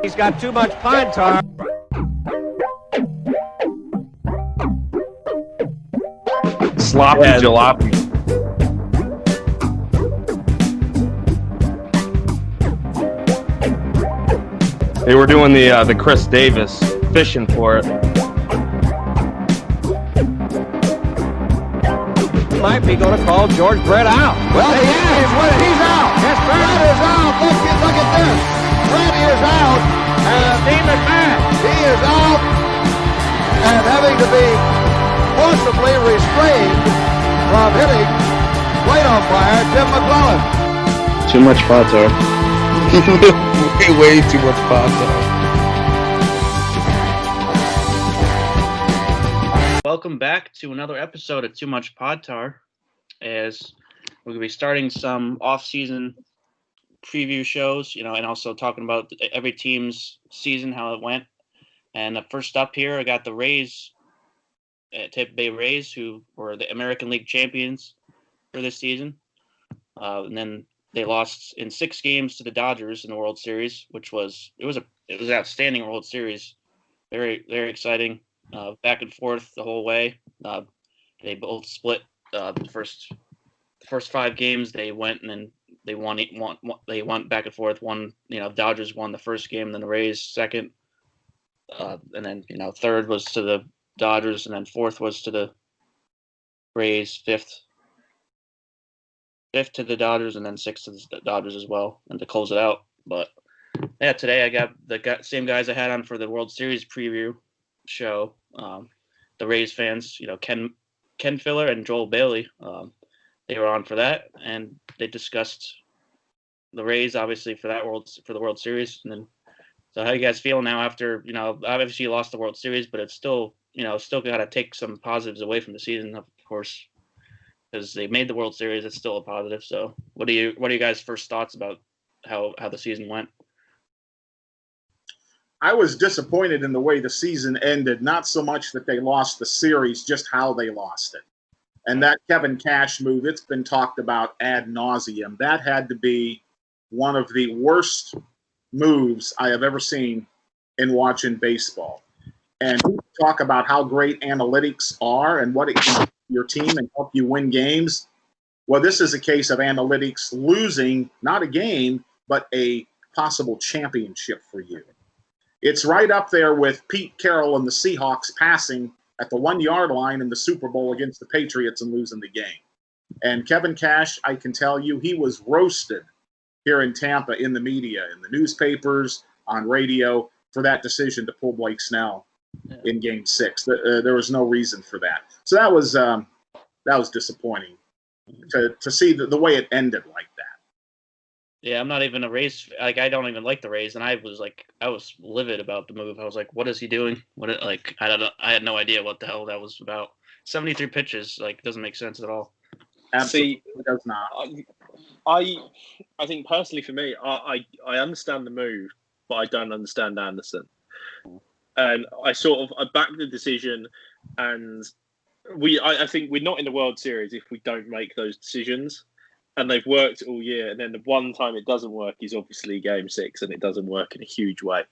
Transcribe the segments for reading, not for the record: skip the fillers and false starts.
He's got too much pine tar. Sloppy jalopy. They were doing the Chris Davis fishing for it. Might be going to call George Brett out. Well, he's out. Yes, Brett is out. Look at this. Brett is out. And Steve McMahon. he is out and having to be forcibly restrained from hitting plate umpire Tim McClellan. Too much potter. Way too much pasta. Welcome back to another episode of Too Much Podtar, as we're going to be starting some off-season preview shows, and also talking about every team's season, how it went. And first up here, I got the Rays, Tampa Bay Rays, who were the American League champions for this season. And then they lost in 6 games to the Dodgers in the World Series, which was an outstanding World Series. Very, very exciting. Back and forth the whole way. They both split the first 5 games. They went and then they went back and forth. Dodgers won the first game, then the Rays second, and then third was to the Dodgers, and then fourth was to the Rays, fifth to the Dodgers, and then sixth to the Dodgers as well, and to close it out. But yeah, today I got the same guys I had on for the World Series preview show. The Rays fans, Ken Filler and Joel Bailey, they were on for that, and they discussed the Rays obviously for the World Series. And then, so how you guys feel now after obviously you lost the World Series, but it's still still got to take some positives away from the season, of course, because they made the World Series. It's still a positive. So what are you guys' first thoughts about how the season went? I was disappointed in the way the season ended, not so much that they lost the series, just how they lost it. And that Kevin Cash move, it's been talked about ad nauseum. That had to be one of the worst moves I have ever seen in watching baseball. And people talk about how great analytics are and what it can do for your team and help you win games. Well, this is a case of analytics losing not a game, but a possible championship for you. It's right up there with Pete Carroll and the Seahawks passing at the 1-yard line in the Super Bowl against the Patriots and losing the game. And Kevin Cash, I can tell you, he was roasted here in Tampa in the media, in the newspapers, on radio, for that decision to pull Blake Snell in Game 6. There was no reason for that. So that was disappointing to see the way it ended like that. Yeah, I'm not even a Rays. I don't even like the Rays, and I was livid about the move. I was like, "What is he doing? I don't know. I had no idea what the hell that was about." 73 pitches, doesn't make sense at all. Absolutely does not. I think personally for me, I understand the move, but I don't understand Anderson. And I back the decision, and I think we're not in the World Series if we don't make those decisions. And they've worked all year, and then the one time it doesn't work is obviously Game 6, and it doesn't work in a huge way.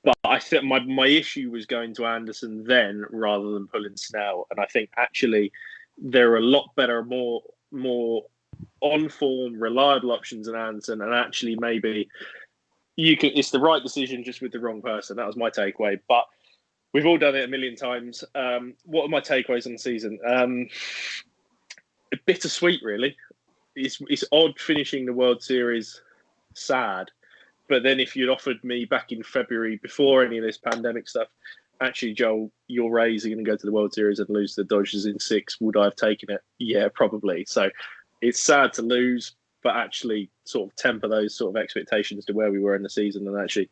But I think my issue was going to Anderson then rather than pulling Snell, and I think actually there are a lot better, more on form, reliable options than Anderson, and actually maybe it's the right decision just with the wrong person. That was my takeaway, but we've all done it a million times. What are my takeaways on the season? Bittersweet, really. It's odd finishing the World Series sad, but then if you'd offered me back in February before any of this pandemic stuff, actually, Joel, your Rays are going to go to the World Series and lose to the Dodgers in 6, would I have taken it? Yeah, probably. So it's sad to lose, but actually sort of temper those sort of expectations to where we were in the season. And actually,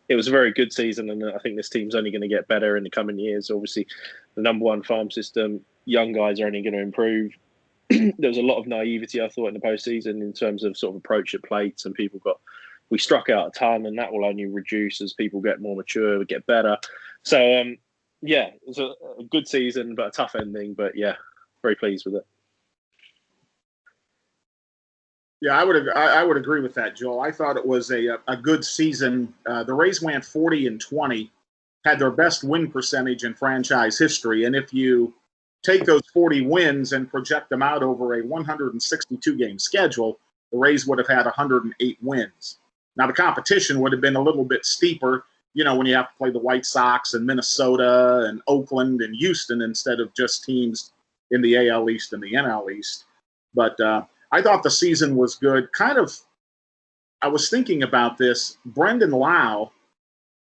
it was a very good season, and I think this team's only going to get better in the coming years. Obviously, the number one farm system, young guys are only going to improve. There was a lot of naivety, I thought, in the postseason in terms of sort of approach at plates, and we struck out a ton, and that will only reduce as people get more mature, get better. So, it was a good season, but a tough ending. But yeah, very pleased with it. Yeah, I would agree with that, Joel. I thought it was a good season. The Rays went 40-20, had their best win percentage in franchise history, and if you take those 40 wins and project them out over a 162 game schedule, the Rays would have had 108 wins. Now the competition would have been a little bit steeper, when you have to play the White Sox and Minnesota and Oakland and Houston instead of just teams in the AL East and the NL East. But I thought the season was good. I was thinking about this. Brendan Lau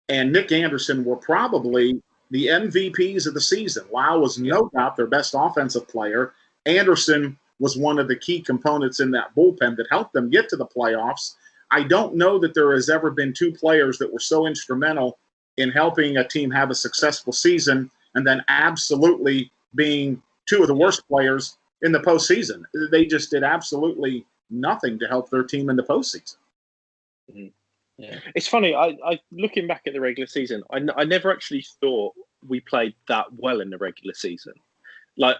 and Nick Anderson were probably the MVPs of the season. Lau was no doubt their best offensive player. Anderson was one of the key components in that bullpen that helped them get to the playoffs. I don't know that there has ever been two players that were so instrumental in helping a team have a successful season and then absolutely being two of the worst players in the postseason. They just did absolutely nothing to help their team in the postseason. Mm-hmm. Yeah, it's funny. I looking back at the regular season, I never actually thought we played that well in the regular season. I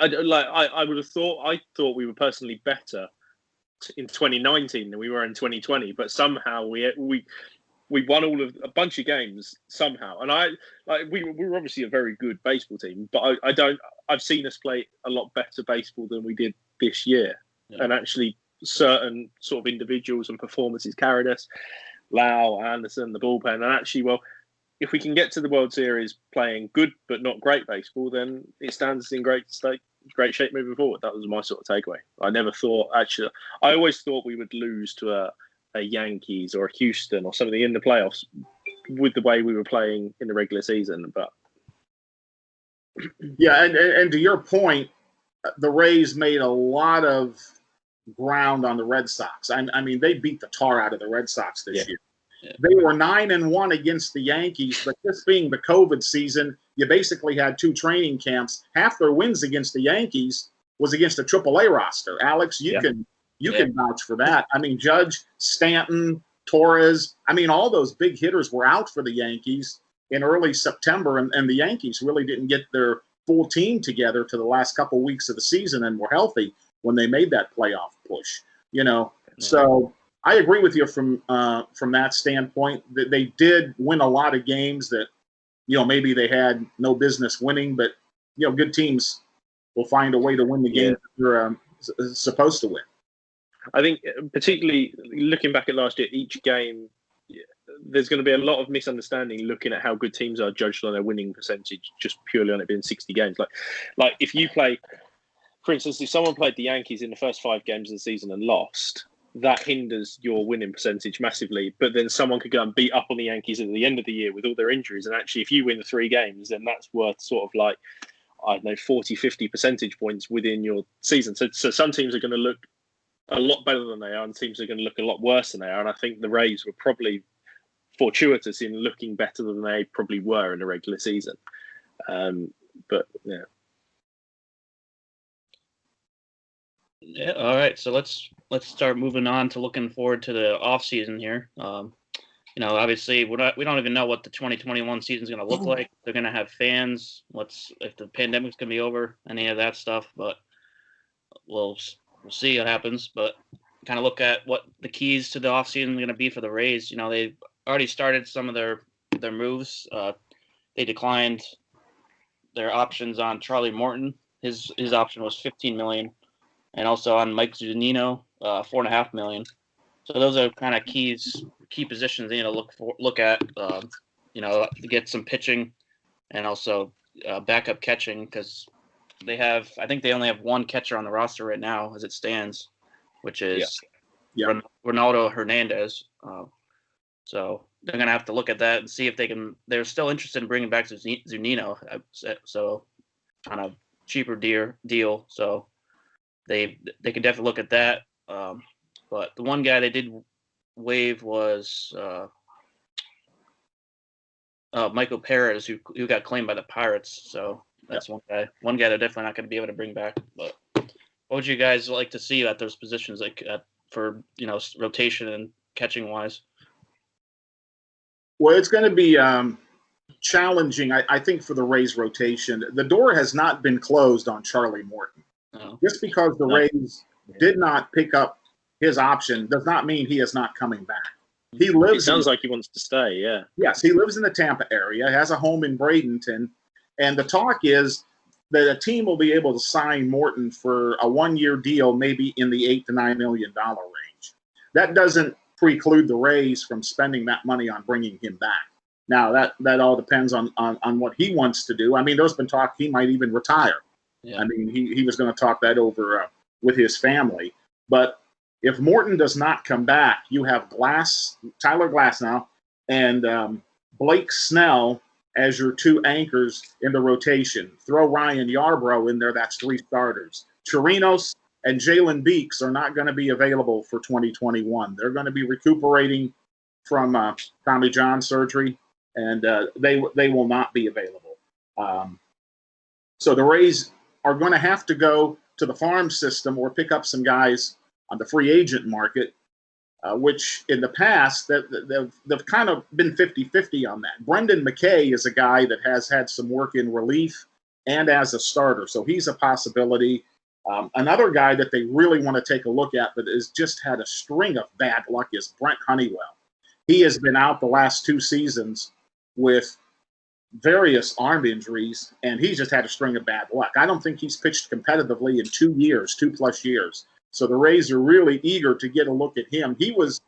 would have thought. I thought we were personally better in 2019 than we were in 2020, but somehow we won a bunch of games somehow. And we were obviously a very good baseball team, but I've seen us play a lot better baseball than we did this year. Yeah. And actually certain sort of individuals and performances carried us. Lau, Anderson, the bullpen, and actually, if we can get to the World Series playing good but not great baseball, then it stands us in great shape moving forward. That was my sort of takeaway. I always thought we would lose to a Yankees or a Houston or something in the playoffs with the way we were playing in the regular season. But yeah, and to your point, the Rays made a lot of ground on the Red Sox. I mean, they beat the tar out of the Red Sox this year. Yeah. They were 9-1 against the Yankees, but this being the COVID season, you basically had two training camps. Half their wins against the Yankees was against a AAA roster. Alex, you can vouch for that. I mean, Judge, Stanton, Torres, all those big hitters were out for the Yankees in early September, and the Yankees really didn't get their full team together to the last couple of weeks of the season and were healthy when they made that playoff push. So I agree with you from that standpoint. That they did win a lot of games that maybe they had no business winning, but good teams will find a way to win the game that they're supposed to win. I think particularly looking back at last year, each game there's going to be a lot of misunderstanding looking at how good teams are judged on their winning percentage just purely on it being 60 games. Like if you play, for instance, if someone played the Yankees in the first 5 games of the season and lost, that hinders your winning percentage massively. But then someone could go and beat up on the Yankees at the end of the year with all their injuries. And actually, if you win the 3 games, then that's worth sort of 40, 50 percentage points within your season. So some teams are going to look a lot better than they are, and teams are going to look a lot worse than they are. And I think the Rays were probably fortuitous in looking better than they probably were in the regular season. But yeah. Yeah. All right. So let's start moving on to looking forward to the off season here. Obviously we don't even know what the 2021 season is going to look like. They're going to have fans. If the pandemic's going to be over, any of that stuff. But we'll see what happens. But kind of look at what the keys to the off season are going to be for the Rays. They've already started some of their moves. They declined their options on Charlie Morton. His option was $15 million. And also on Mike Zunino, $4.5 million. So those are kind of key positions they need to look at. To get some pitching and also backup catching, because I think they only have one catcher on the roster right now as it stands, which is Ronaldo Hernandez. So they're gonna have to look at that and see if they can. They're still interested in bringing back Zunino, so on a cheaper deal. So. They can definitely look at that. But the one guy they did waive was Michael Perez, who got claimed by the Pirates. So that's one guy they're definitely not going to be able to bring back. But what would you guys like to see at those positions, for rotation and catching wise? Well, it's going to be challenging, I think, for the Rays rotation. The door has not been closed on Charlie Morton. Just because the Rays did not pick up his option does not mean he is not coming back. He It lives. sounds like he wants to stay. Yeah. Yes, he lives in the Tampa area, has a home in Bradenton, and the talk is that a team will be able to sign Morton for a 1-year deal, maybe in the $8 to $9 million range. That doesn't preclude the Rays from spending that money on bringing him back. Now, that all depends on what he wants to do. I mean, there's been talk he might even retire. Yeah. I mean, he was going to talk that over with his family. But if Morton does not come back, you have Tyler Glasnow, and Blake Snell as your 2 anchors in the rotation. Throw Ryan Yarbrough in there, that's 3 starters. Chirinos and Jalen Beeks are not going to be available for 2021. They're going to be recuperating from Tommy John surgery, and they will not be available. So the Rays are going to have to go to the farm system or pick up some guys on the free agent market, which in the past they've kind of been 50-50 on that. Brendan McKay is a guy that has had some work in relief and as a starter, so he's a possibility. Another guy that they really want to take a look at but has just had a string of bad luck is Brent Honeywell. He has been out the last 2 seasons with various arm injuries, and he's just had a string of bad luck. I don't think he's pitched competitively in 2+ years. So the Rays are really eager to get a look at him. He was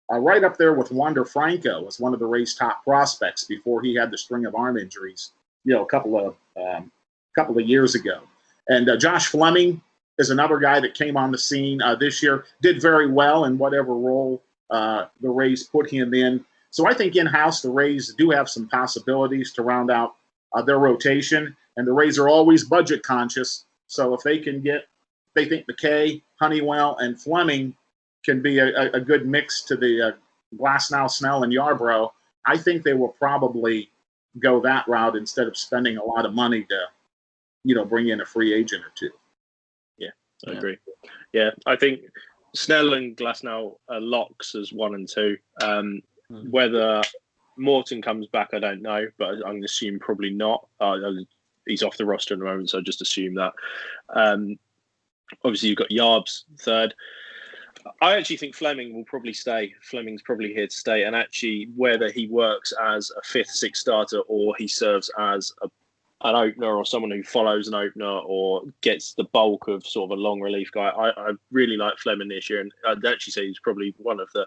right up there with Wander Franco as one of the Rays' top prospects before he had the string of arm injuries, a couple of years ago. And Josh Fleming is another guy that came on the scene this year, did very well in whatever role the Rays put him in. So I think in-house the Rays do have some possibilities to round out their rotation, and the Rays are always budget conscious. So if they think McKay, Honeywell, and Fleming can be a good mix to the Glasnow, Snell, and Yarbrough, I think they will probably go that route instead of spending a lot of money to, bring in a free agent or 2. Yeah, I agree. Yeah, I think Snell and Glasnow are locks as 1 and 2. Whether Morton comes back, I don't know, but I'm going to assume probably not. He's off the roster at the moment, so I just assume that. Obviously, you've got Yarbs third. I actually think Fleming will probably stay. Fleming's probably here to stay. And actually, whether he works as a 5th, 6th starter or he serves as an opener or someone who follows an opener or gets the bulk of sort of a long relief guy, I really like Fleming this year. And I'd actually say he's probably one of the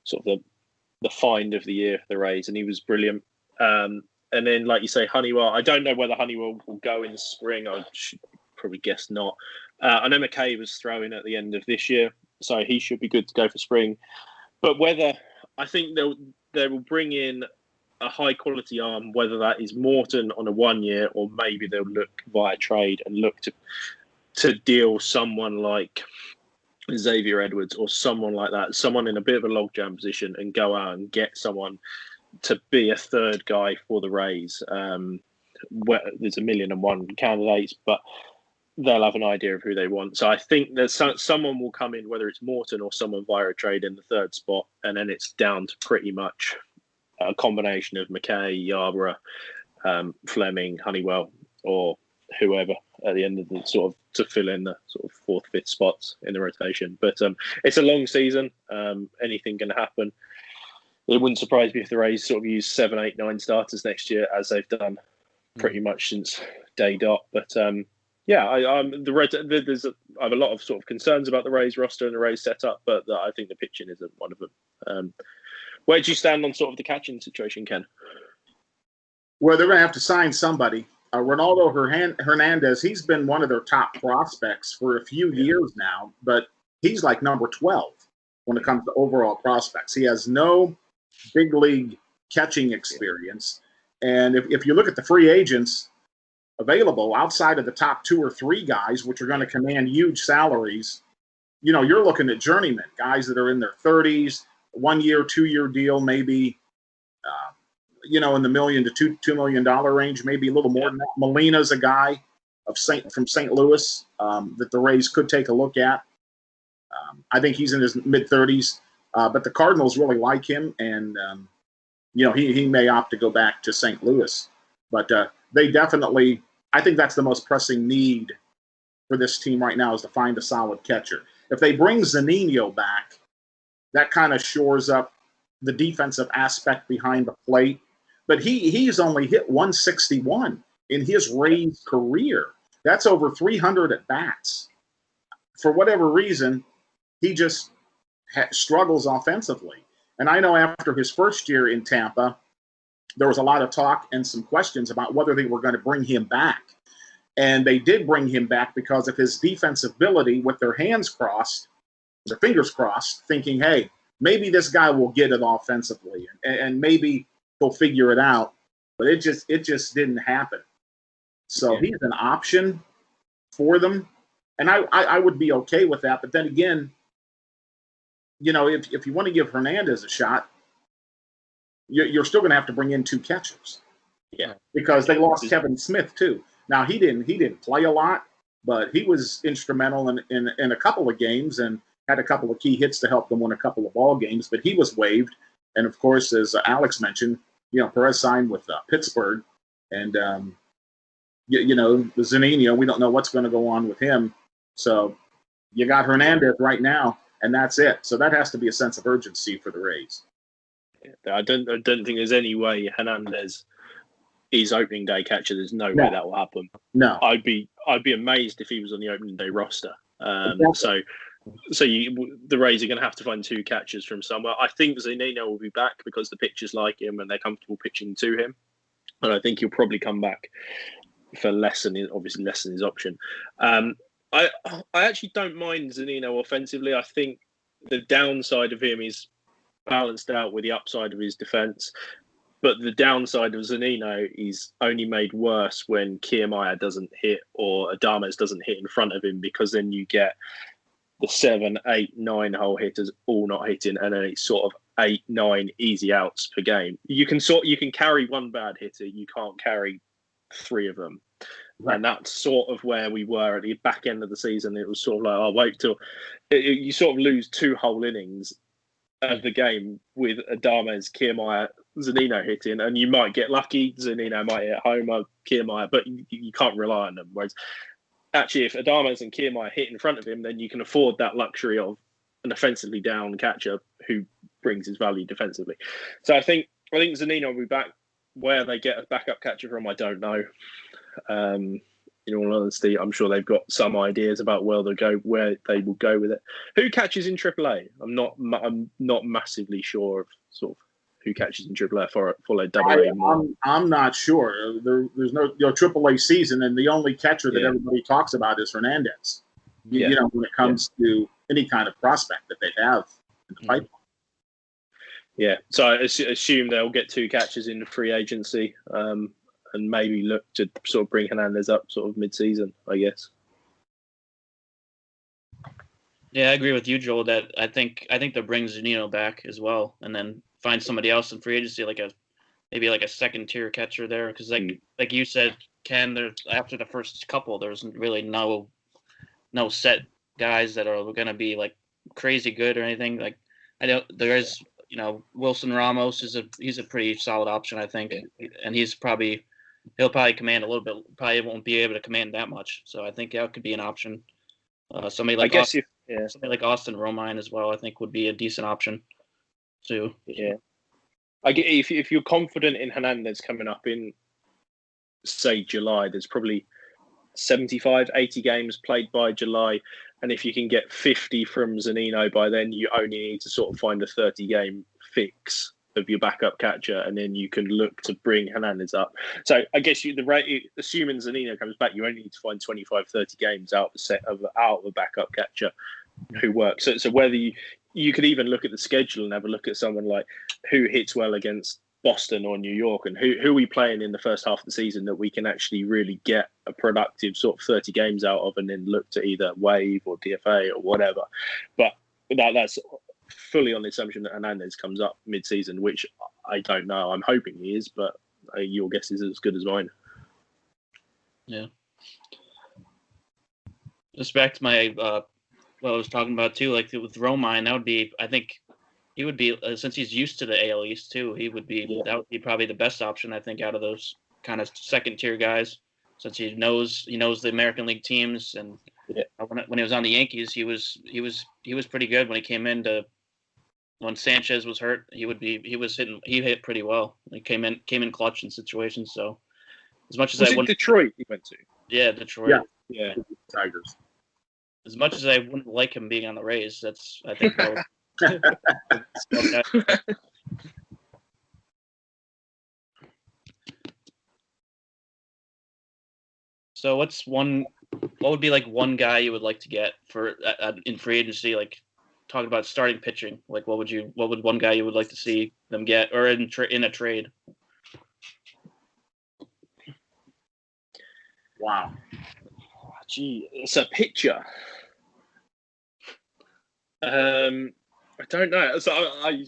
sort of the find of the year for the Rays, and he was brilliant. And then, like you say, Honeywell. I don't know whether Honeywell will go in the spring. I should probably guess not. I know McKay was throwing at the end of this year, so he should be good to go for spring. But whether I think they will bring in a high quality arm, whether that is Morton on a 1 year or maybe they'll look via trade and look to deal someone like Xavier Edwards or someone like that, someone in a bit of a logjam position, and go out and get someone to be a third guy for the Rays. There's 1,000,001 candidates, but they'll have an idea of who they want. So I think there's someone will come in, whether it's Morton or someone via a trade in the 3rd spot, and then it's down to pretty much a combination of McKay, Yarbrough, Fleming, Honeywell, or whoever at the end of the sort of to fill in the sort of 4th, 5th spots in the rotation. But it's a long season. Anything can happen. It wouldn't surprise me if the Rays sort of use 7, 8, 9 starters next year, as they've done pretty much since day dot. But I have a lot of sort of concerns about the Rays roster and the Rays setup, but I think the pitching isn't one of them. Where do you stand on sort of the catching situation, Ken? Well, they're going to have to sign somebody. Ronaldo Hernandez, he's been one of their top prospects for a few years now, but he's like number 12 when it comes to overall prospects. He has no big league catching experience. And if you look at the free agents available outside of the top 2 or 3 guys, which are going to command huge salaries, you're looking at journeymen, guys that are in their 30s, 1 year, 2 year deal, maybe, in the $1 million to $2 million range, maybe a little more than that. Molina's a guy from St. Louis that the Rays could take a look at. I think he's in his mid-30s, but the Cardinals really like him, and he may opt to go back to St. Louis. But they definitely, I think that's the most pressing need for this team right now, is to find a solid catcher. If they bring Zunino back, that kind of shores up the defensive aspect behind the plate. But he's only hit 161 in his Rays career. That's over 300 at bats. For whatever reason, he just struggles offensively. And I know after his first year in Tampa, there was a lot of talk and some questions about whether they were going to bring him back. And they did bring him back because of his defensive ability with their hands crossed, their fingers crossed, thinking, hey, maybe this guy will get it offensively and maybe he'll figure it out. But it just didn't happen. So he's an option for them. And I would be okay with that. But then again, you know, if you want to give Hernandez a shot, you're still going to have to bring in 2 catchers. Yeah. Because they lost Kevin Smith, too. Now, he didn't play a lot, but he was instrumental in a couple of games and had a couple of key hits to help them win a couple of ball games. But he was waived. And, of course, as Alex mentioned, you know, Perez signed with Pittsburgh. And, you know, the Zunino, we don't know what's going to go on with him. So you got Hernandez right now, and that's it. So that has to be a sense of urgency for the Rays. I don't think there's any way Hernandez is opening day catcher. There's no way that will happen. No, I'd be amazed if he was on the opening day roster. Exactly. So the Rays are going to have to find 2 catchers from somewhere. I think Zunino will be back because the pitchers like him and they're comfortable pitching to him. And I think he'll probably come back for less than his option. I actually don't mind Zunino offensively. I think the downside of him is balanced out with the upside of his defense. But the downside of Zunino is only made worse when Kiermaier doesn't hit or Adames doesn't hit in front of him, because then you get the 7, 8, 9 hole hitters all not hitting, and then it's sort of 8, 9 easy outs per game. You can carry 1 bad hitter, you can't carry 3 of them. Right. And that's sort of where we were at the back end of the season. It was sort of like, oh, wait till you sort of lose 2 whole innings of the game with Adames, Kiermaier, Zunino hitting, and you might get lucky. Zunino might hit homer, Kiermaier, but you can't rely on them. Whereas actually, if Adames and Kiermaier hit in front of him, then you can afford that luxury of an offensively down catcher who brings his value defensively. So I think Zunino will be back. Where they get a backup catcher from, I don't know. In all honesty, I'm sure they've got some ideas about where they will go with it. Who catches in AAA? I'm not massively sure of sort of who catches in AAA followed AA. I'm not sure. There's no AAA season, and the only catcher that everybody talks about is Hernandez. You know, when it comes to any kind of prospect that they have in the pipeline. Yeah, so I assume they'll get 2 catchers in the free agency, and maybe look to sort of bring Hernandez up sort of mid-season, I guess. Yeah, I agree with you, Joel. That I think they'll bring Zunino back as well, and then find somebody else in free agency, maybe a second-tier catcher there, because like you said, Ken, after the first couple, there's really no set guys that are going to be like crazy good or anything. Like there is. You know, Wilson Ramos he's a pretty solid option, I think, and he'll probably command a little bit. Probably won't be able to command that much, so I think that could be an option. Somebody like Austin Romine as well, I think, would be a decent option too. Yeah, I get if you're confident in Hernandez coming up in, say, July, there's probably 75, 80 games played by July. And if you can get 50 from Zunino by then, you only need to sort of find a 30-game fix of your backup catcher, and then you can look to bring Hernandez up. So I guess assuming Zunino comes back, you only need to find 25, 30 games out of a backup catcher who works. So whether you could even look at the schedule and have a look at someone like who hits well against Boston or New York, and who are we playing in the first half of the season that we can actually really get a productive sort of 30 games out of, and then look to either waive or DFA or whatever. But that's fully on the assumption that Hernandez comes up mid-season, which I don't know. I'm hoping he is, but your guess is as good as mine. Yeah. Just back to my what I was talking about too, like with Romine, that would be, I think. He would be, since he's used to the AL East too, that would be probably the best option, I think, out of those kind of second tier guys, since he knows the American League teams, and When he was on the Yankees, he was pretty good when he came in. When Sanchez was hurt, he hit pretty well. He came in clutch in situations. So as much as was it Detroit he went to? Yeah, Detroit. Yeah. Tigers. As much as I wouldn't like him being on the Rays, I think. So what would be like one guy you would like to get for in free agency? Like talking about starting pitching, like what would one guy you would like to see them get, or in a trade? Wow. Gee, it's a pitcher. I don't know. So I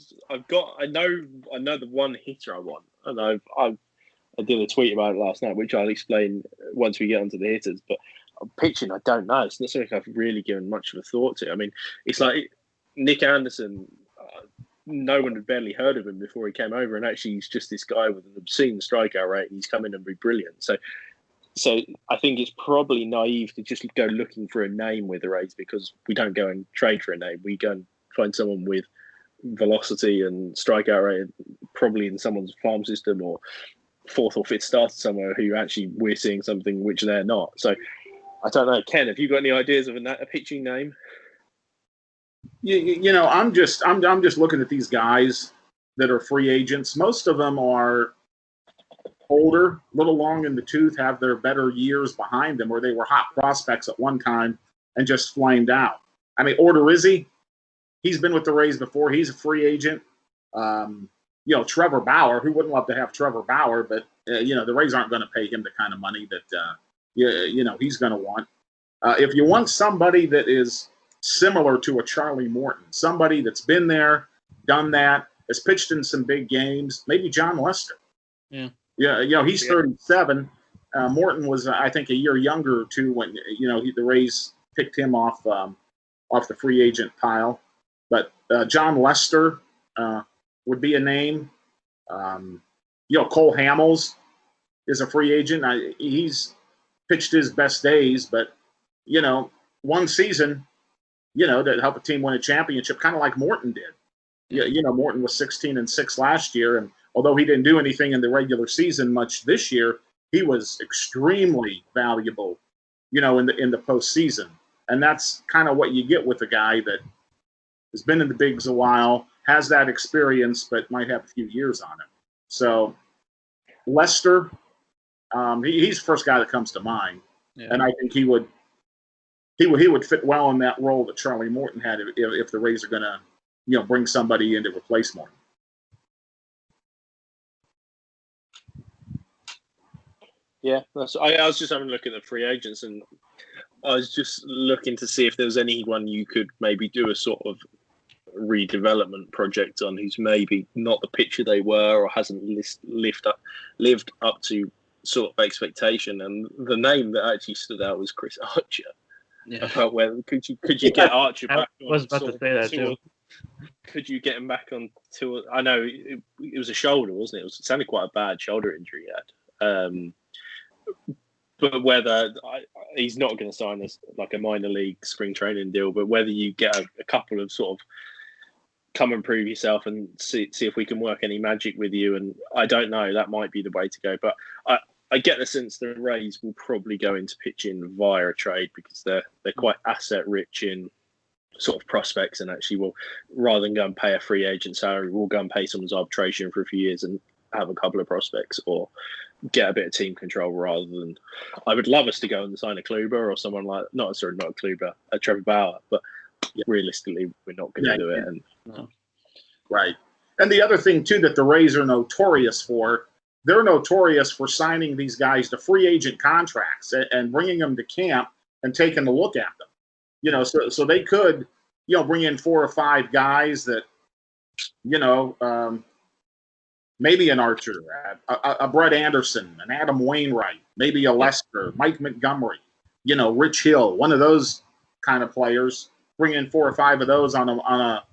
know the one hitter I want, and I did a tweet about it last night, which I'll explain once we get onto the hitters. But pitching, I don't know. It's not something I've really given much of a thought to. I mean, it's like Nick Anderson. No one had barely heard of him before he came over, and actually he's just this guy with an obscene strikeout rate, and he's come in and be brilliant. So I think it's probably naive to just go looking for a name with the Rays, because we don't go and trade for a name. We go and find someone with velocity and strikeout rate, probably in someone's farm system or fourth or fifth starter somewhere, who actually we're seeing something which they're not. So I don't know. Ken, have you got any ideas of a pitching name? You know, I'm just looking at these guys that are free agents. Most of them are older, a little long in the tooth, have their better years behind them, or they were hot prospects at one time and just flamed out. I mean, Odorizzi, he's been with the Rays before. He's a free agent. Trevor Bauer, who wouldn't love to have Trevor Bauer, but, the Rays aren't going to pay him the kind of money that, he's going to want. If you want somebody that is similar to a Charlie Morton, somebody that's been there, done that, has pitched in some big games, maybe John Lester. Yeah, he's 37. Morton was, I think, a year younger too when the Rays picked him off the free agent pile. But John Lester would be a name. Cole Hamels is a free agent. He's pitched his best days, but one season, to help a team win a championship, kind of like Morton did. Morton was 16-6 last year, and although he didn't do anything in the regular season much this year, he was extremely valuable, in the postseason. And that's kind of what you get with a guy that has been in the bigs a while, has that experience, but might have a few years on him. So Lester, he's the first guy that comes to mind, and I think he would fit well in that role that Charlie Morton had if the Rays are going to, bring somebody in to replace Morton. Yeah, I was just having a look at the free agents, and I was just looking to see if there was anyone you could maybe do a sort of redevelopment project on, who's maybe not the pitcher they were, or hasn't lived up to sort of expectation. And the name that actually stood out was Chris Archer. Yeah. About whether could you get Archer back? I was about to say that too. Could you get him back on tour? I know it was a shoulder, wasn't it? It sounded quite a bad shoulder injury he had. But whether he's not going to sign this like a minor league spring training deal, but whether you get a couple of sort of come and prove yourself and see if we can work any magic with you. And I don't know, that might be the way to go. But I get the sense the Rays will probably go into pitching via a trade, because they're quite asset rich in sort of prospects, and actually will, rather than go and pay a free agent salary, we'll go and pay someone's arbitration for a few years and have a couple of prospects, or get a bit of team control, rather than, I would love us to go and sign a Kluber or someone like, not a Kluber, a Trevor Bauer, but realistically, we're not going to do it. And Right. And the other thing, too, that the Rays are notorious for, they're notorious for signing these guys to free agent contracts and bringing them to camp and taking a look at them. So they could, bring in 4 or 5 guys that, maybe an Archer, a Brett Anderson, an Adam Wainwright, maybe a Lester, Mike Montgomery, Rich Hill, one of those kind of players. Bring in 4 or 5 of those on a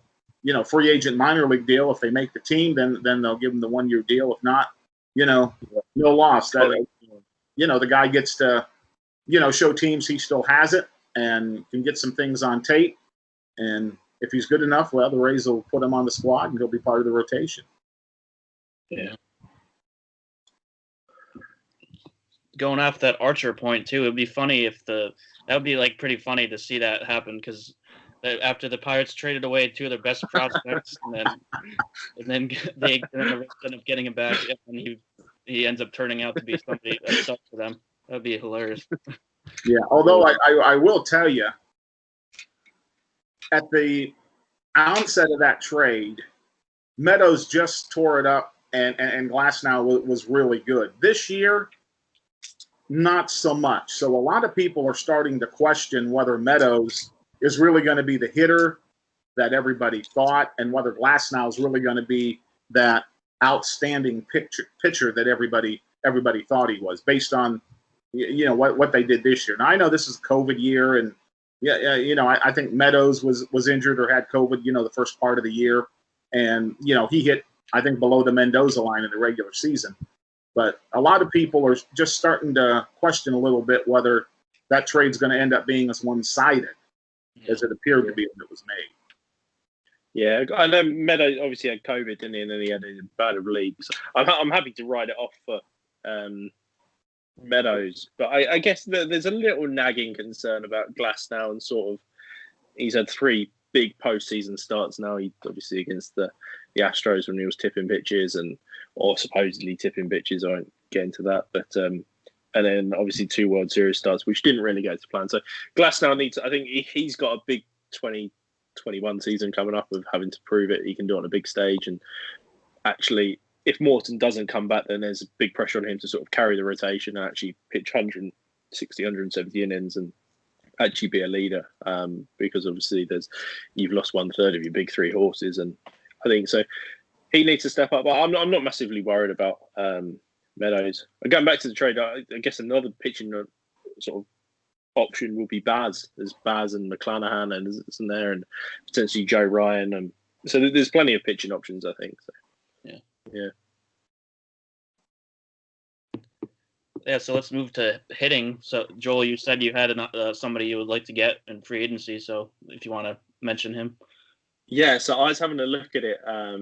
free agent minor league deal. If they make the team, then they'll give them the 1-year deal. If not, no loss. The guy gets to, show teams he still has it. and can get some things on tape. And if he's good enough, well, the Rays will put him on the squad and he'll be part of the rotation. Yeah. Going off that Archer point too, it'd be funny if that would be like pretty funny to see that happen, because after the Pirates traded away two of their best prospects, and then the Rays end up getting him back, and he ends up turning out to be somebody that sucks for them. That would be hilarious. Yeah, although I will tell you, at the onset of that trade, Meadows just tore it up, and Glasnow was really good. This year, not so much. So a lot of people are starting to question whether Meadows is really going to be the hitter that everybody thought, and whether Glasnow is really going to be that outstanding pitcher that everybody thought he was, based on what they did this year. Now I know this is COVID year, and I think Meadows was injured or had COVID, the first part of the year, and he hit, I think, below the Mendoza line in the regular season. But a lot of people are just starting to question a little bit whether that trade's going to end up being as one-sided as it appeared to be when it was made. Yeah, I know Meadows obviously had COVID, didn't he? And then he had a bad league. So I'm happy to write it off for Meadows. But I guess there's a little nagging concern about Glasnow, and sort of he's had 3 big postseason starts now. He obviously against the Astros when he was tipping pitches or supposedly tipping pitches. I won't get into that, but and then obviously 2 World Series starts, which didn't really go to plan. So Glasnow needs. I think he's got a big 2021 season coming up of having to prove it. He can do it on a big stage, and actually, if Morton doesn't come back, then there's a big pressure on him to sort of carry the rotation and actually pitch 160, 170 innings and actually be a leader, because obviously you've lost 1/3 of your big 3 horses, and I think so he needs to step up. But I'm not massively worried about Meadows. Going back to the trade, I guess another pitching sort of option will be Baz. There's Baz and McClanahan and isn't there, and potentially Joe Ryan, and so there's plenty of pitching options, I think. So, yeah. Yeah, so let's move to hitting. So, Joel, you said you had somebody you would like to get in free agency. So, if you want to mention him. Yeah, so I was having a look at it. I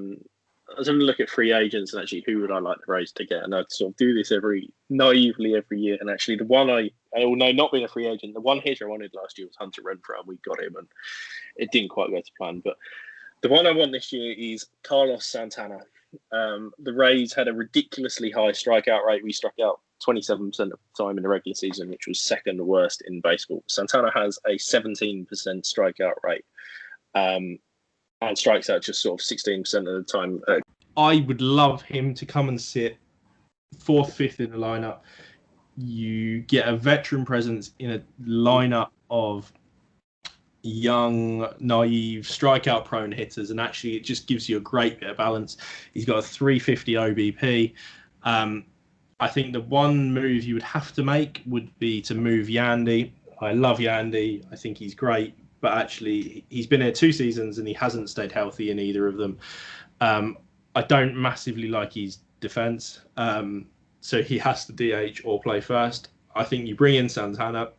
was having a look at free agents and actually who would I like the Rays to get. And I'd sort of do this naively every year. And actually the one I know not being a free agent, the one hitter I wanted last year was Hunter Renfroe, and we got him, and it didn't quite go to plan. But the one I want this year is Carlos Santana. The Rays had a ridiculously high strikeout rate. We struck out 27% of the time in the regular season, which was second worst in baseball. Santana has a 17% strikeout rate, and strikes out just sort of 16% of the time. I would love him to come and sit 4th, 5th in the lineup. You get a veteran presence in a lineup of young, naive, strikeout-prone hitters, and actually it just gives you a great bit of balance. He's got a 350 OBP. I think the one move you would have to make would be to move Yandy. I love Yandy. I think he's great, but actually he's been here 2 seasons and he hasn't stayed healthy in either of them. I don't massively like his defense, so he has to DH or play first. I think you bring in Santana,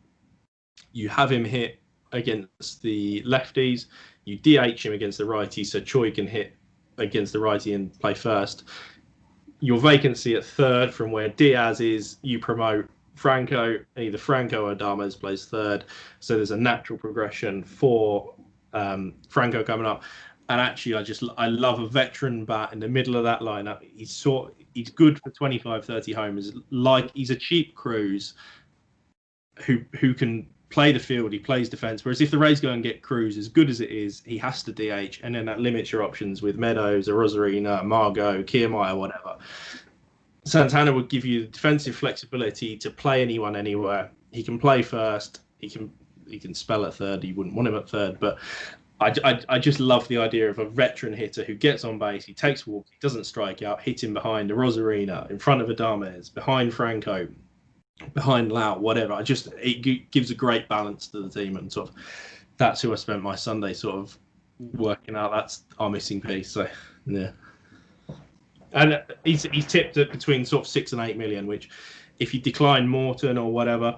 you have him hit against the lefties, you DH him against the righty so Choi can hit against the righty and play first. Your vacancy at 3rd from where Diaz is, you promote Franco, either Franco or Adames plays 3rd, so there's a natural progression for Franco coming up. And actually I love a veteran bat in the middle of that lineup. He's good for 25, 30 homers. Like, he's a cheap Cruz who can play the field. He plays defense. Whereas if the Rays go and get Cruz, as good as it is, he has to DH, and then that limits your options with Meadows, Rosarina, Margot, Kiermaier, whatever. Santana would give you the defensive flexibility to play anyone anywhere. He can play first. He can spell at 3rd. You wouldn't want him at 3rd, but I just love the idea of a veteran hitter who gets on base, he takes walks, he doesn't strike out, hit him behind the Rosarina, in front of Adames, behind Franco, behind Lau, whatever. It gives a great balance to the team, and sort of that's who I spent my Sunday sort of working out. That's our missing piece. So yeah, and he's tipped at between sort of 6 and 8 million, which if you decline Morton or whatever,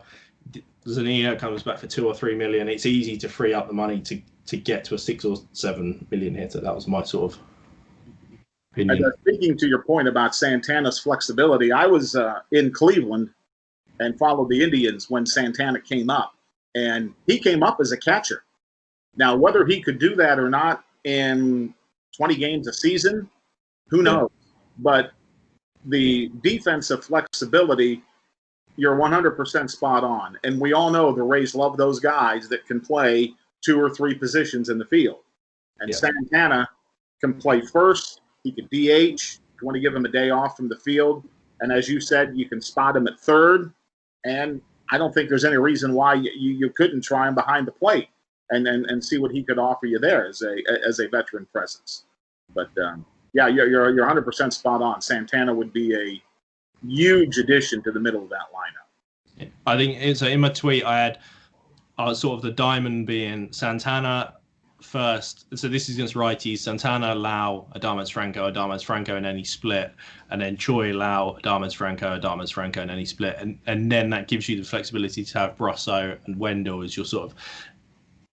Zanino comes back for 2 or 3 million, it's easy to free up the money to get to a 6 or 7 million hitter. That was my sort of opinion. And, speaking to your point about Santana's flexibility, I was in Cleveland and followed the Indians when Santana came up, and he came up as a catcher. Now, whether he could do that or not in 20 games a season, who knows? But the defensive flexibility, you're 100% spot on. And we all know the Rays love those guys that can play 2 or 3 positions in the field. And Santana can play first. He can DH. You want to give him a day off from the field. And as you said, you can spot him at third. And I don't think there's any reason why you couldn't try him behind the plate and see what he could offer you there as a veteran presence. But you're 100% spot on. Santana would be a huge addition to the middle of that lineup. I think so. In my tweet, I had sort of the diamond being Santana first. So this is against righties: Santana, Lau, Adames Franco, and any split, and then Choi, Lau, Adames Franco, and any split, and then that gives you the flexibility to have Brasso and Wendell as your sort of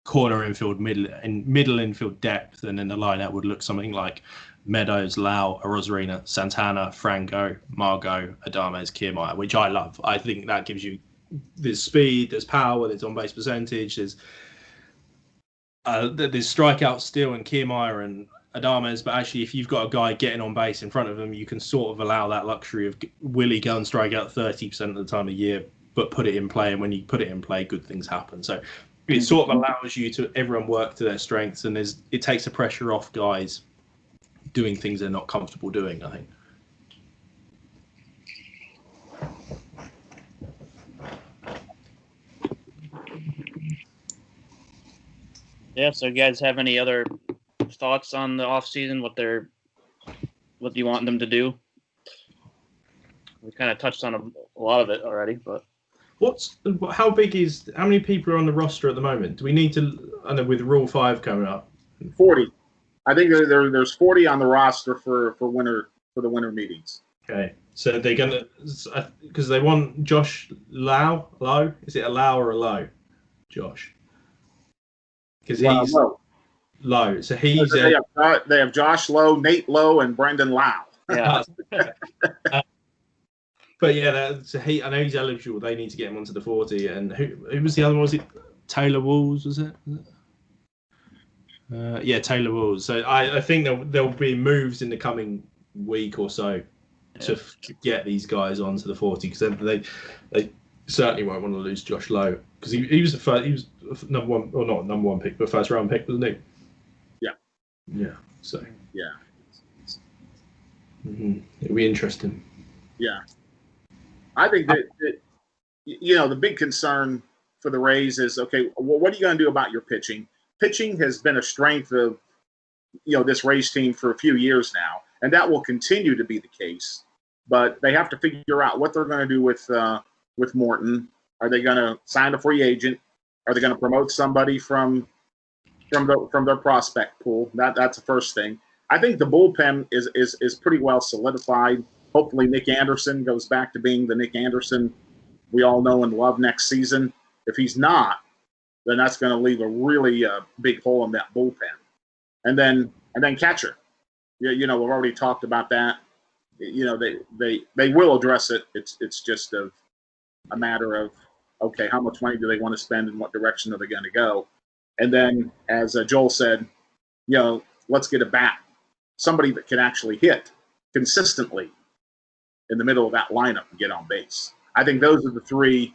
corner infield, middle infield depth, and then the lineup would look something like Meadows, Lau, Arozarena, Santana, Franco, Margot, Adames, Kiermaier, which I love. I think that gives you there's speed, there's power, there's on base percentage, there's strikeouts still in Kiermaier and Adames, but actually if you've got a guy getting on base in front of them, you can sort of allow that luxury of will he go and strike out 30% of the time a year, but put it in play, and when you put it in play, good things happen. So it sort of allows you to everyone work to their strengths, and it takes the pressure off guys doing things they're not comfortable doing, I think. Yeah, so you guys have any other thoughts on the offseason, what do you want them to do? We kind of touched on a lot of it already, but how many people are on the roster at the moment? Do we need to, I know with Rule 5 coming up? 40. I think there's 40 on the roster for the winter meetings. Okay, so they're gonna, because they want Josh Lowe. Is it a Lowe or a Lowe? Josh. Because he's Lowe. So he's they have Josh Lowe, Nate Lowe, and Brendan Lau. yeah. But yeah, I know he's eligible. They need to get him onto the 40. And who was the other one? Was it Taylor Walls? Was it? Taylor Walls. So I think there'll be moves in the coming week or so to get these guys onto the 40, because they certainly won't want to lose Josh Lowe, because he was the first, he was number one, or not number one pick, but first round pick, wasn't he? Yeah. Yeah. So. Yeah. It'll be interesting. Yeah. I think that the big concern for the Rays is, okay, what are you going to do about your pitching? Pitching has been a strength of, this Rays team for a few years now, and that will continue to be the case. But they have to figure out what they're going to do with Morton. Are they going to sign a free agent? Are they going to promote somebody from their prospect pool? That's the first thing. I think the bullpen is pretty well solidified. Hopefully Nick Anderson goes back to being the Nick Anderson we all know and love next season. If he's not, then that's going to leave a really big hole in that bullpen. And then catcher. We've already talked about that. They will address it. It's just a matter of, okay, how much money do they want to spend and what direction are they going to go? And then, as Joel said, let's get a bat, somebody that can actually hit consistently in the middle of that lineup and get on base. I think those are the three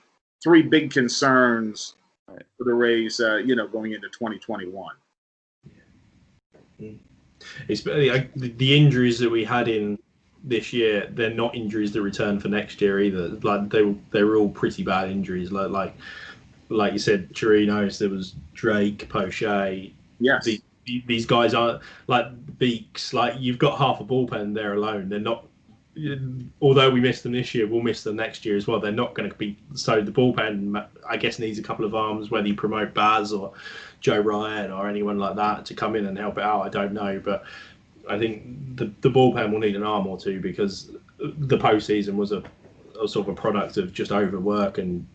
big concerns for the Rays, going into 2021. It's the injuries that we had in this year. They're not injuries that return for next year either. Like they were all pretty bad injuries. Like you said, Chirinos. There was Drake, Poche. Yes. These guys are like Beaks. Like, you've got half a bullpen there alone. They're not. Although we missed them this year, we'll miss them next year as well. They're not going to be. So the bullpen, I guess, needs a couple of arms. Whether you promote Baz or Joe Ryan or anyone like that to come in and help it out, I don't know. But I think the bullpen will need an arm or two, because the postseason was a sort of a product of just overwork and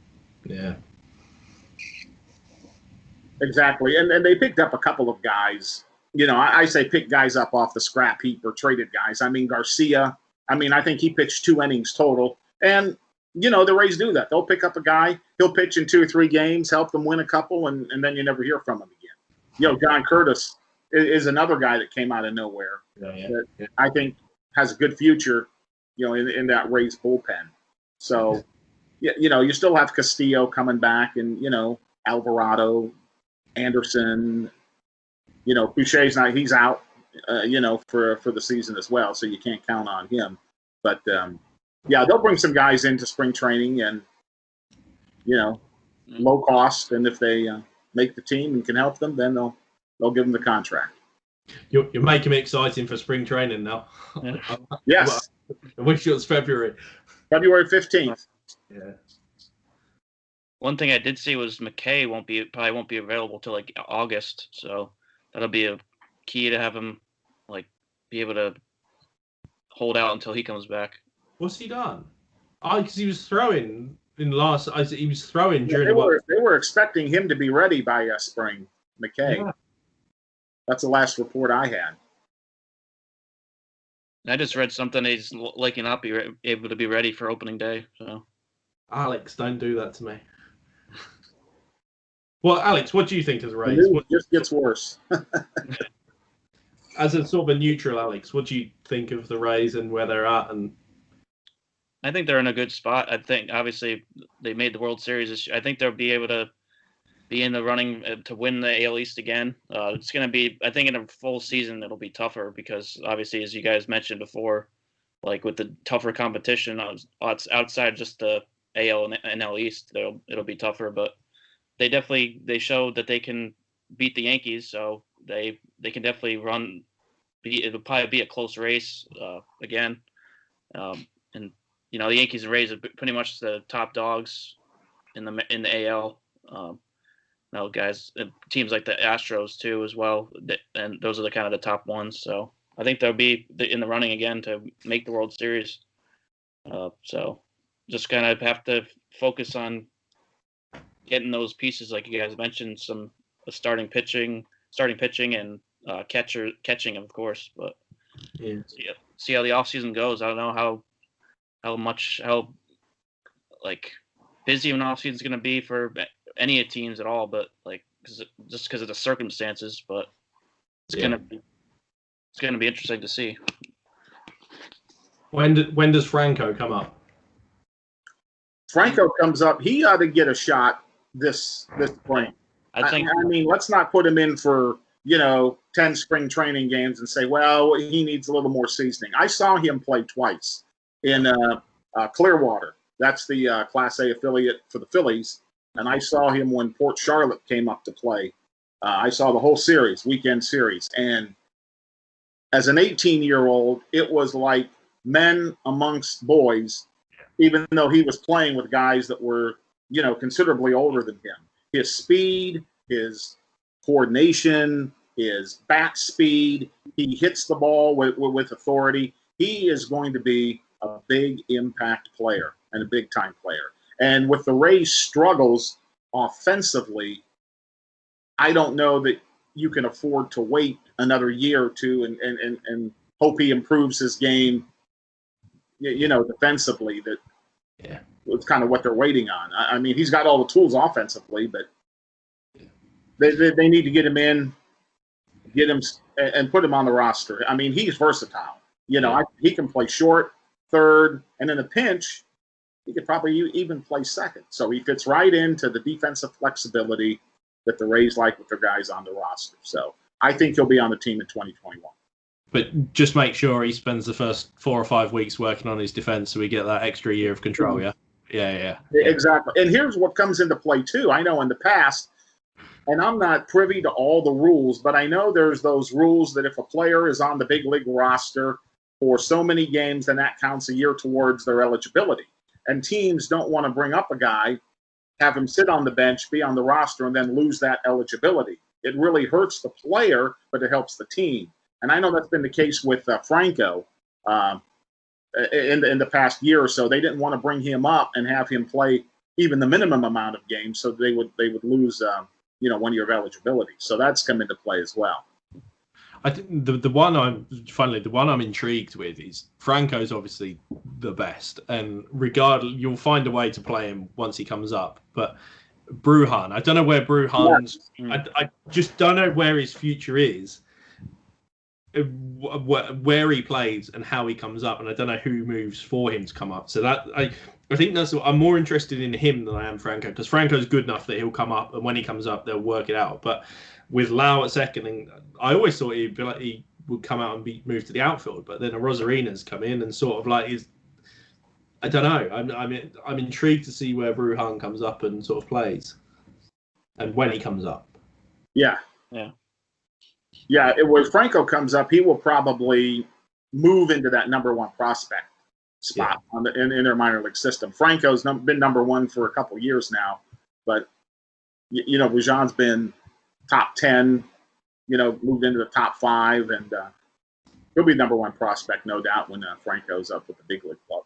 Exactly. And they picked up a couple of guys. I say pick guys up off the scrap heap or traded guys. I mean, Garcia, I think he pitched 2 innings total. And, the Rays do that. They'll pick up a guy. He'll pitch in 2 or 3 games, help them win a couple, and then you never hear from him again. John Curtis is another guy that came out of nowhere that I think has a good future, in that Rays bullpen. So, you still have Castillo coming back and, Alvarado, Anderson, Boucher's he's out, for the season as well, so you can't count on him. But they'll bring some guys into spring training and low cost, and if they make the team and can help them, then they'll give them the contract. You're making me exciting for spring training now. Yes. I wish it was February 15th. Yeah. One thing I did see was McKay probably won't be available till like August, so that'll be a key to have him be able to hold out until he comes back. What's he done? Because he was throwing he was throwing during they were expecting him to be ready by spring, McKay. Yeah. That's the last report I had. I just read something he's likely not be able to be ready for opening day. So, Alex, don't do that to me. Well, Alex, what do you think of the Rays? It just gets worse. As a sort of a neutral, Alex, what do you think of the Rays and where they're at? And I think they're in a good spot. I think obviously they made the World Series this year. I think they'll be able to be in the running to win the AL East again. It's going to be, I think, in a full season it'll be tougher because obviously, as you guys mentioned before, with the tougher competition outside just the AL and NL East, it'll be tougher. But they showed that they can beat the Yankees, so they can definitely run. It'll probably be a close race again, and the Yankees and Rays are pretty much the top dogs in the AL. Guys, teams like the Astros too as well, and those are the kind of the top ones. So I think they'll be in the running again to make the World Series. So just kind of have to focus on getting those pieces, like you guys mentioned, some starting pitching, and catching, of course. But see how the offseason goes. I don't know how busy an offseason is going to be for any teams at all, but just because of the circumstances. But it's gonna be interesting to see. When does Franco come up? Franco comes up. He ought to get a shot this spring. I mean, let's not put him in for 10 spring training games and say, well, he needs a little more seasoning. I saw him play twice in Clearwater. That's the Class A affiliate for the Phillies. And I saw him when Port Charlotte came up to play. I saw the whole weekend series. And as an 18-year-old, it was like men amongst boys, even though he was playing with guys that were, considerably older than him. His speed, his coordination, his bat speed, he hits the ball with authority. He is going to be a big impact player and a big-time player. And with the Rays' struggles offensively, I don't know that you can afford to wait another year or two and hope he improves his game, defensively. It's kind of what they're waiting on. I mean, he's got all the tools offensively, but they need to get him in, get him and put him on the roster. I mean, he's versatile. He can play short, third, and in a pinch, he could probably even play second. So he fits right into the defensive flexibility that the Rays like with their guys on the roster. So I think he'll be on the team in 2021. But just make sure he spends the first 4 or 5 weeks working on his defense so we get that extra year of control, yeah? Yeah. Exactly. And here's what comes into play, too. I know in the past, and I'm not privy to all the rules, but I know there's those rules that if a player is on the big league roster for so many games, then that counts a year towards their eligibility. And teams don't want to bring up a guy, have him sit on the bench, be on the roster, and then lose that eligibility. It really hurts the player, but it helps the team. And I know that's been the case with Franco in the past year or so. They didn't want to bring him up and have him play even the minimum amount of games, so they would lose 1 year of eligibility. So that's come into play as well. I think the one I'm intrigued with is Franco's obviously the best, and regardless, you'll find a way to play him once he comes up. But Bruhan, I don't know where Bruhan's. I just don't know where his future is, where he plays and how he comes up, and I don't know who moves for him to come up. So that I think that's I'm more interested in him than I am Franco, because Franco's good enough that he'll come up, and when he comes up, they'll work it out. But with Lau at second, and I always thought he'd be like he would come out and be moved to the outfield, but then a Rosarina's come in and sort of like is. I don't know. I'm intrigued to see where Bruhan comes up and sort of plays, and when he comes up. Yeah. When Franco comes up, he will probably move into that number one prospect spot in their minor league system. Franco's been number one for a couple years now, but Brujan's been top 10. Moved into the top 5, and he'll be number one prospect, no doubt, when Franco's up with the big league club.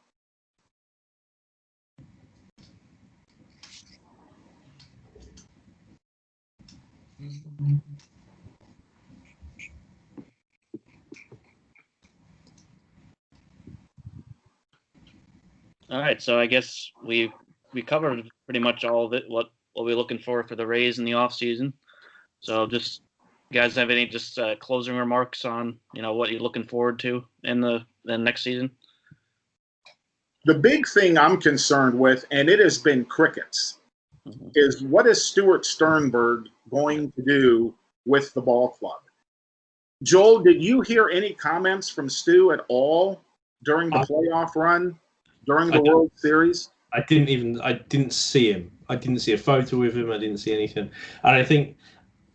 All right, so I guess we covered pretty much all of it. What we're looking for the Rays in the off season. So just you guys have any closing remarks on what you're looking forward to in the next season? The big thing I'm concerned with, and it has been crickets, is what is Stuart Sternberg going to do with the ball club? Joel, did you hear any comments from Stu at all during the playoff run, during the World Series? I didn't see him. I didn't see a photo with him. I didn't see anything. And I think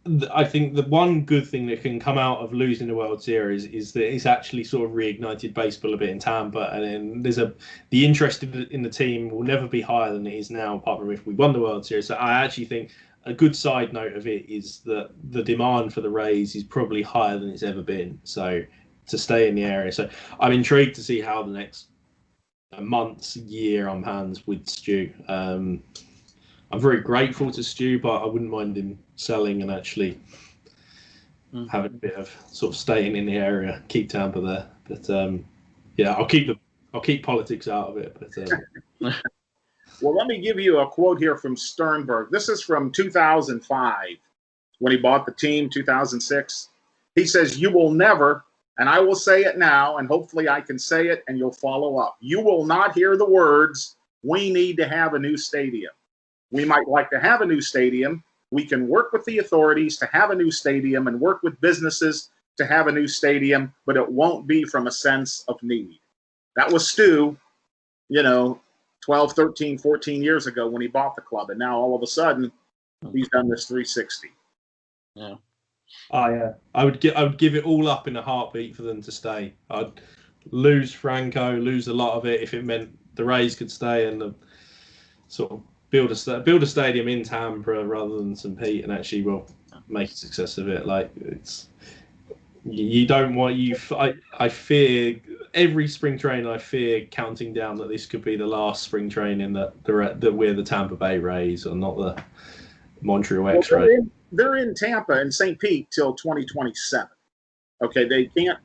the one good thing that can come out of losing the World Series is that it's actually sort of reignited baseball a bit in Tampa, and then the interest in the team will never be higher than it is now, apart from if we won the World Series. So I actually think a good side note of it is that the demand for the Rays is probably higher than it's ever been. So to stay in the area, so I'm intrigued to see how the next year on hands with Stu. I'm very grateful to Stu, but I wouldn't mind him selling and actually having a bit of sort of staying in the area, keep Tampa there. But I'll keep politics out of it. But Well, let me give you a quote here from Sternberg. This is from 2005 when he bought the team, 2006. He says, "You will never," and I will say it now, and hopefully I can say it and you'll follow up. "You will not hear the words, 'We need to have a new stadium.' We might like to have a new stadium. We can work with the authorities to have a new stadium and work with businesses to have a new stadium, but it won't be from a sense of need." That was Stu, 12, 13, 14 years ago when he bought the club. And now all of a sudden, he's done this 360. Yeah. I would give it all up in a heartbeat for them to stay. I'd lose Franco, lose a lot of it if it meant the Rays could stay and sort of build a stadium in Tampa rather than St. Pete, and actually make a success of it. Like you don't want I fear every spring training. I fear counting down that this could be the last spring training that we're the Tampa Bay Rays or not the Montreal X-Rays. They're in Tampa and St. Pete till 2027. Okay, they can't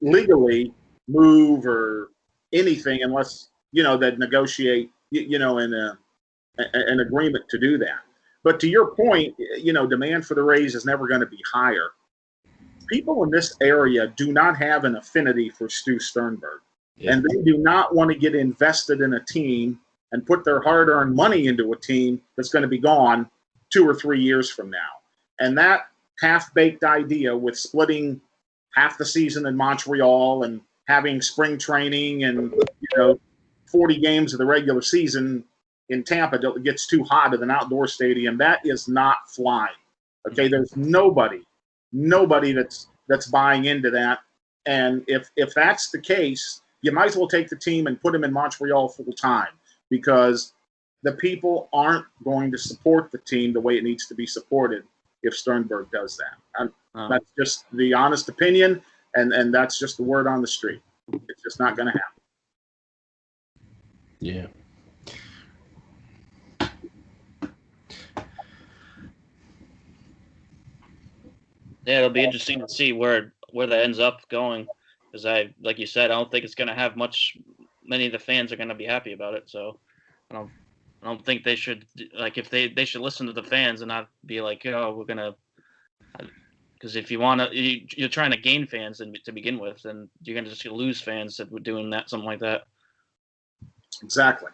legally move or anything unless they negotiate an agreement to do that. But to your point, demand for the Rays is never going to be higher. People in this area do not have an affinity for Stu Sternberg, and they do not want to get invested in a team and put their hard-earned money into a team that's going to be gone 2 or 3 years from now. And that half-baked idea with splitting half the season in Montreal and having spring training and 40 games of the regular season in Tampa till it gets too hot at an outdoor stadium, that is not flying. Okay, there's nobody that's buying into that. And if that's the case, you might as well take the team and put them in Montreal full time, because the people aren't going to support the team the way it needs to be supported if Sternberg does that. That's just the honest opinion, and that's just the word on the street. It's just not going to happen. Yeah, it'll be interesting to see where that ends up going, because like you said, I don't think it's going to have many of the fans are going to be happy about it. So I don't think they should, like, if they should listen to the fans and not be like, oh, we're gonna, because if you're trying to gain fans to begin with, and you're gonna just lose fans if we're doing that, something like that. Exactly.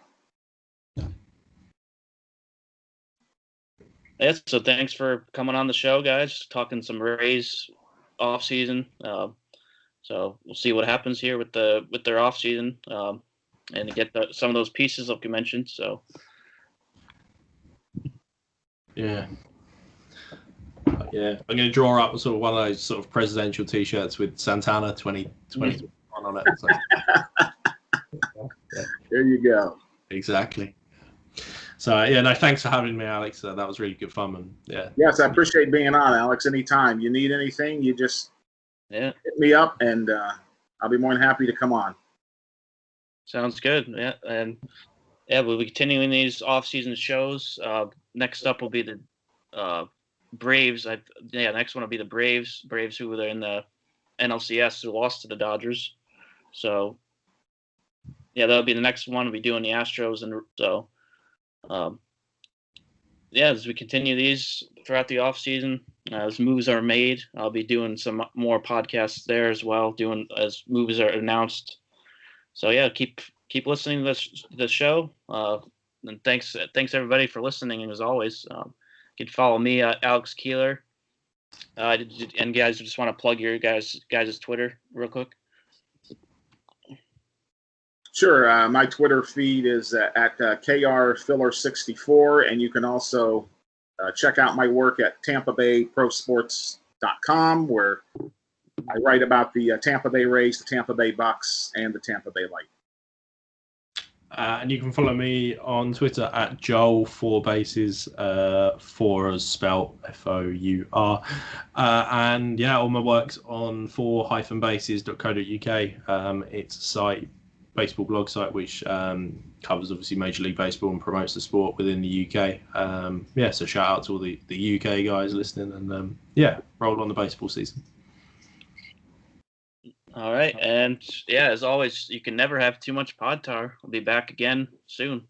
Yeah, so thanks for coming on the show, guys. Talking some Rays off season. So we'll see what happens here with their off season, and to get some of those pieces like you mentioned. So Yeah. Yeah, I'm going to draw up sort of one of those sort of presidential T-shirts with Santana 2021 on it. So. Yeah. There you go. Exactly. So yeah, no, thanks for having me, Alex. That was really good fun, and yeah. Yes, I appreciate being on, Alex. Anytime you need anything, you just hit me up, and I'll be more than happy to come on. Sounds good. Yeah, and we'll be continuing these off-season shows. Next up will be the Braves. Next one will be the Braves. Braves, who were in the NLCS, who lost to the Dodgers. So yeah, that'll be the next one. We'll be doing the Astros, and so as we continue these throughout the off season, as moves are made, I'll be doing some more podcasts there as well, doing as moves are announced. So yeah, keep listening to the show. And thanks everybody for listening. And as always, you can follow me at Alex Keeler. And guys, just want to plug your guys' Twitter real quick. Sure. My Twitter feed is at KRFiller64, and you can also check out my work at TampaBayProSports.com, where I write about the Tampa Bay Rays, the Tampa Bay Bucks, and the Tampa Bay Lightning. And you can follow me on Twitter at Joel4Bases, 4 as spelled FOUR. And yeah, all my work's on 4-bases.co.uk. It's a site, baseball blog site, which covers obviously Major League Baseball and promotes the sport within the UK. So shout out to all the UK guys listening, and roll on the baseball season. All right, and as always, you can never have too much pod tar. We'll be back again soon.